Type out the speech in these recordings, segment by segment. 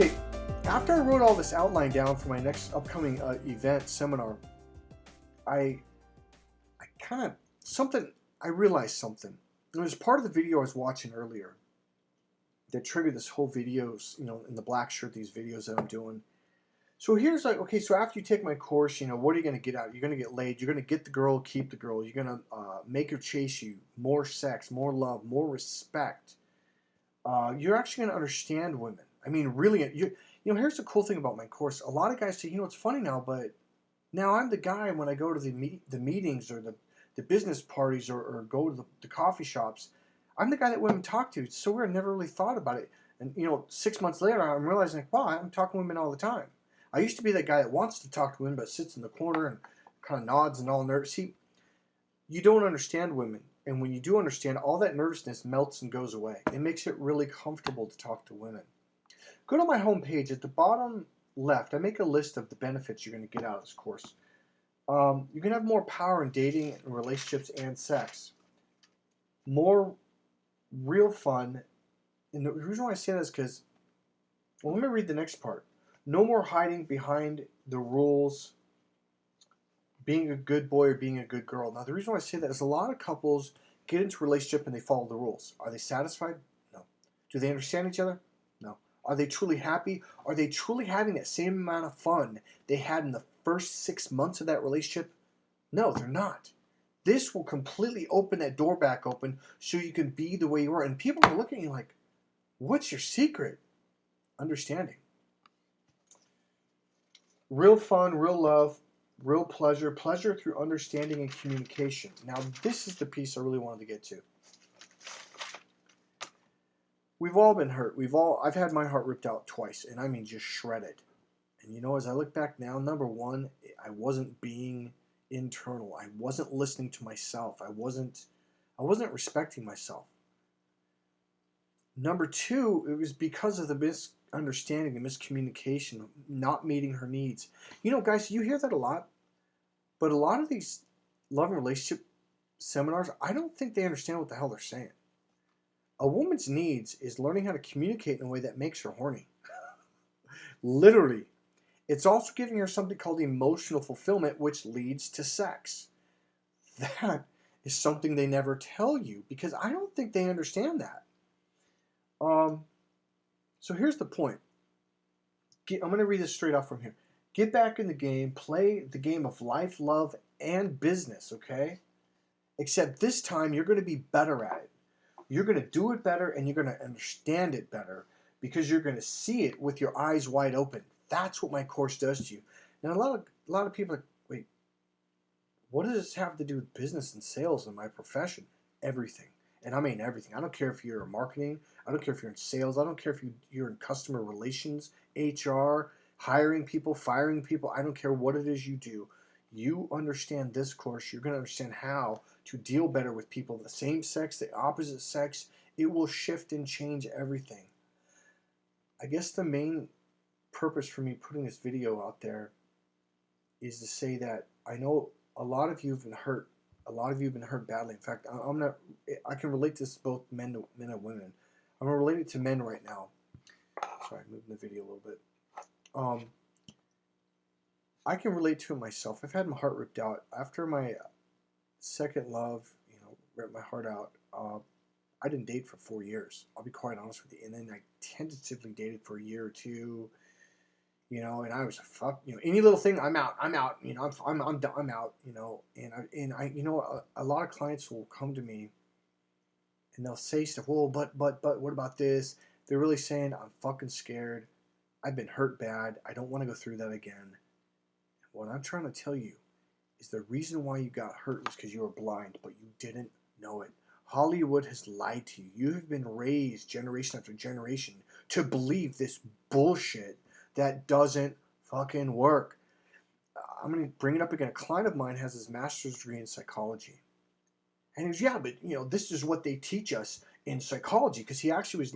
Okay, after I wrote all this outline down for my next upcoming event seminar, I kind of I realized something. It was part of the video I was watching earlier that triggered this whole videos, in the black shirt, these videos that I'm doing. So here's like, okay, so after you take my course, what are you going to get out? You're going to get laid. You're going to get the girl, keep the girl. You're going to make her chase you. More sex, more love, more respect. You're actually going to understand women. I mean, really, here's the cool thing about my course. A lot of guys say, it's funny now, but now I'm the guy when I go to the meetings or the business parties or go to the coffee shops. I'm the guy that women talk to. It's so weird. I never really thought about it. And, 6 months later, I'm realizing, wow, I'm talking to women all the time. I used to be that guy that wants to talk to women but sits in the corner and kind of nods and all nervous. See, you don't understand women. And when you do understand, all that nervousness melts and goes away. It makes it really comfortable to talk to women. Go to my homepage. At the bottom left, I make a list of the benefits you're going to get out of this course. You're going to have more power in dating and relationships and sex. More real fun. And the reason why I say that is because, well, let me read the next part. No more hiding behind the rules, being a good boy or being a good girl. Now, the reason why I say that is a lot of couples get into a relationship and they follow the rules. Are they satisfied? No. Do they understand each other? No. Are they truly happy? Are they truly having that same amount of fun they had in the first 6 months of that relationship? No, they're not. This will completely open that door back open so you can be the way you are. And people are looking at you like, what's your secret? Understanding. Real fun, real love, real pleasure. Pleasure through understanding and communication. Now, this is the piece I really wanted to get to. We've all been hurt. I've had my heart ripped out twice, and I mean just shredded. And as I look back now, number one, I wasn't being internal. I wasn't listening to myself. I wasn't respecting myself. Number two, it was because of the misunderstanding, the miscommunication, not meeting her needs. Guys, you hear that a lot, but a lot of these love and relationship seminars, I don't think they understand what the hell they're saying. A woman's needs is learning how to communicate in a way that makes her horny. Literally. It's also giving her something called emotional fulfillment, which leads to sex. That is something they never tell you because I don't think they understand that. So here's the point. I'm going to read this straight off from here. Get back in the game. Play the game of life, love, and business, okay? Except this time you're going to be better at it. You're going to do it better and you're going to understand it better because you're going to see it with your eyes wide open. That's what my course does to you. Now, a lot of people are like, wait, what does this have to do with business and sales and my profession? Everything. And I mean everything. I don't care if you're in marketing. I don't care if you're in sales. I don't care if you're in customer relations, HR, hiring people, firing people. I don't care what it is you do. You understand this course. You're going to understand how to deal better with people of the same sex, the opposite sex. It will shift and change everything. I guess the main purpose for me putting this video out there is to say that I know a lot of you have been hurt. A lot of you have been hurt badly. In fact, I can relate this to both men and women. I'm going to relate it to men right now. Sorry, moving the video a little bit. I can relate to it myself. I've had my heart ripped out. After my second love, ripped my heart out, I didn't date for 4 years. I'll be quite honest with you. And then I tentatively dated for a year or two. And I was any little thing, I'm out, I'm out, I'm out, and I a lot of clients will come to me and they'll say stuff, well, but what about this? They're really saying, I'm fucking scared. I've been hurt bad. I don't want to go through that again. What I'm trying to tell you is the reason why you got hurt was because you were blind, but you didn't know it. Hollywood has lied to you. You have been raised generation after generation to believe this bullshit that doesn't fucking work. I'm going to bring it up again. A client of mine has his master's degree in psychology. And he goes, yeah, but this is what they teach us in psychology. Because he actually was,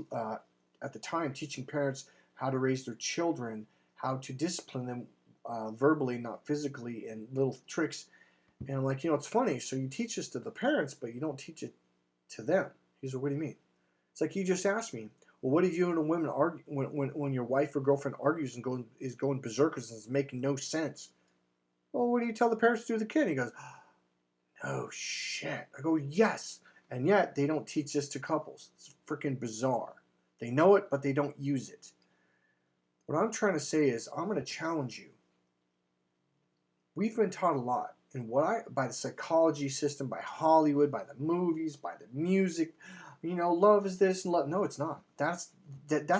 at the time, teaching parents how to raise their children, how to discipline them verbally, not physically, and little tricks. And I'm like, it's funny. So you teach this to the parents, but you don't teach it to them. He goes, well, what do you mean? It's like you just asked me, Well, what if you and a woman argue when your wife or girlfriend argues and is going berserkers and is making no sense? Well, what do you tell the parents to do with the kid? He goes, oh shit. I go, yes. And yet they don't teach this to couples. It's freaking bizarre. They know it, but they don't use it. What I'm trying to say is, I'm going to challenge you. We've been taught a lot, and by the psychology system, by Hollywood, by the movies, by the music. Love is this and love. No, it's not. That's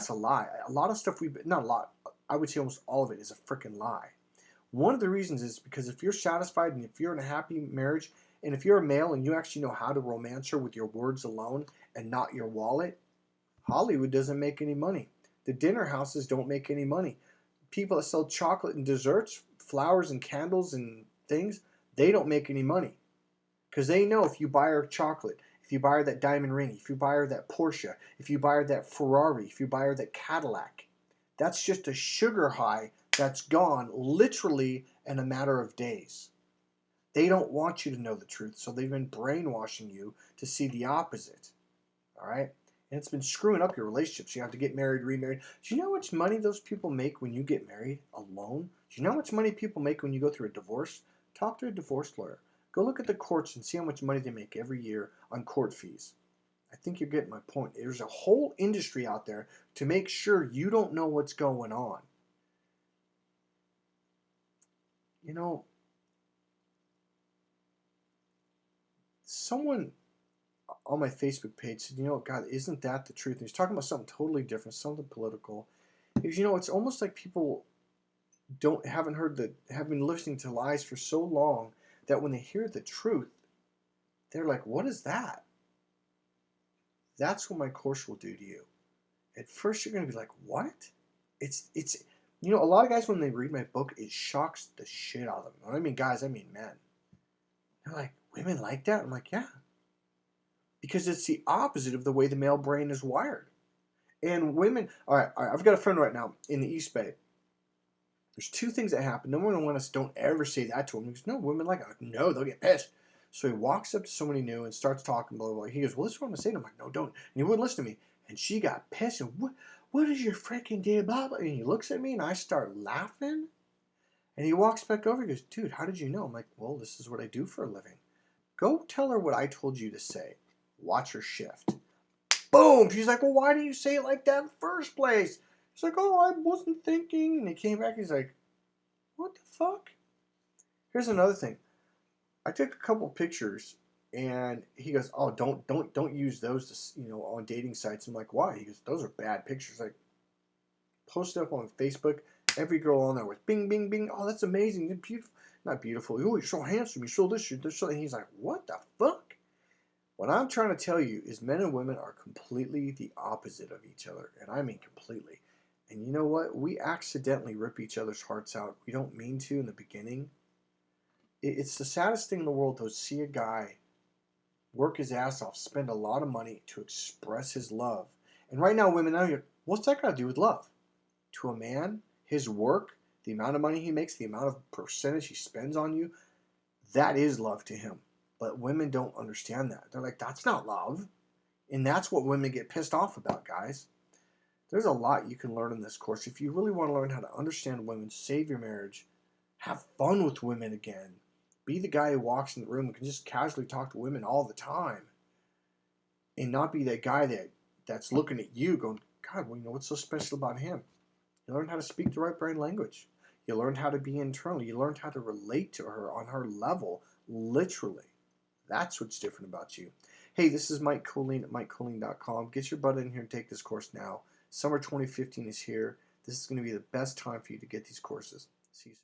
a lie. A lot of stuff not a lot. I would say almost all of it is a freaking lie. One of the reasons is because if you're satisfied and if you're in a happy marriage, and if you're a male and you actually know how to romance her with your words alone and not your wallet, Hollywood doesn't make any money. The dinner houses don't make any money. People that sell chocolate and desserts, flowers and candles and things, they don't make any money. Because they know if you buy her chocolate, if you buy her that diamond ring, if you buy her that Porsche, if you buy her that Ferrari, if you buy her that Cadillac, that's just a sugar high that's gone literally in a matter of days. They don't want you to know the truth, so they've been brainwashing you to see the opposite. All right? And it's been screwing up your relationships. You have to get married, remarried. Do you know how much money those people make when you get married alone? Do you know how much money people make when you go through a divorce? Talk to a divorce lawyer. Go look at the courts and see how much money they make every year on court fees. I think you're getting my point. There's a whole industry out there to make sure you don't know what's going on. Someone on my Facebook page said, God, isn't that the truth? And he's talking about something totally different, something political. Because, it's almost like people have been listening to lies for so long that when they hear the truth, they're like, what is that? That's what my course will do to you. At first, you're going to be like, what? It's a lot of guys, when they read my book, it shocks the shit out of them. When I mean guys, I mean men. They're like, women like that? I'm like, yeah. Because it's the opposite of the way the male brain is wired. And women, all right, I've got a friend right now in the East Bay. There's two things that happen. Number one, want us don't ever say that to him. He goes, no, women like it. I'm like, no, they'll get pissed. So he walks up to somebody new and starts talking, blah, blah, blah. He goes, well, this is what I'm going to say to him. I'm like, no, don't. And he wouldn't listen to me. And she got pissed. And what is your freaking deal, blah, blah. And he looks at me and I start laughing. And he walks back over. He goes, dude, how did you know? I'm like, well, this is what I do for a living. Go tell her what I told you to say. Watch her shift. Boom! She's like, well, why didn't you say it like that in the first place? He's like, oh, I wasn't thinking. And he came back. He's like, what the fuck? Here's another thing. I took a couple pictures, and he goes, oh, don't use those to, on dating sites. I'm like, why? He goes, those are bad pictures. Like, post up on Facebook. Every girl on there was bing, bing, bing. Oh, that's amazing. You're beautiful. Not beautiful. Oh, you're so handsome. You're so this. You're this. And he's like, what the fuck? What I'm trying to tell you is men and women are completely the opposite of each other. And I mean completely. And you know what? We accidentally rip each other's hearts out. We don't mean to in the beginning. It's the saddest thing in the world to see a guy work his ass off, spend a lot of money to express his love. And right now, women, what's that got to do with love? To a man, his work, the amount of money he makes, the amount of percentage he spends on you, that is love to him. But women don't understand that. They're like, that's not love. And that's what women get pissed off about, guys. There's a lot you can learn in this course. If you really want to learn how to understand women, save your marriage, have fun with women again, be the guy who walks in the room and can just casually talk to women all the time, and not be that guy that's looking at you going, God, what's so special about him? You learn how to speak the right brain language. You learn how to be internal. You learn how to relate to her on her level, literally. That's what's different about you. Hey, this is Mike Kollin at MikeKollin.com. Get your butt in here and take this course now. Summer 2015 is here. This is going to be the best time for you to get these courses. See you soon.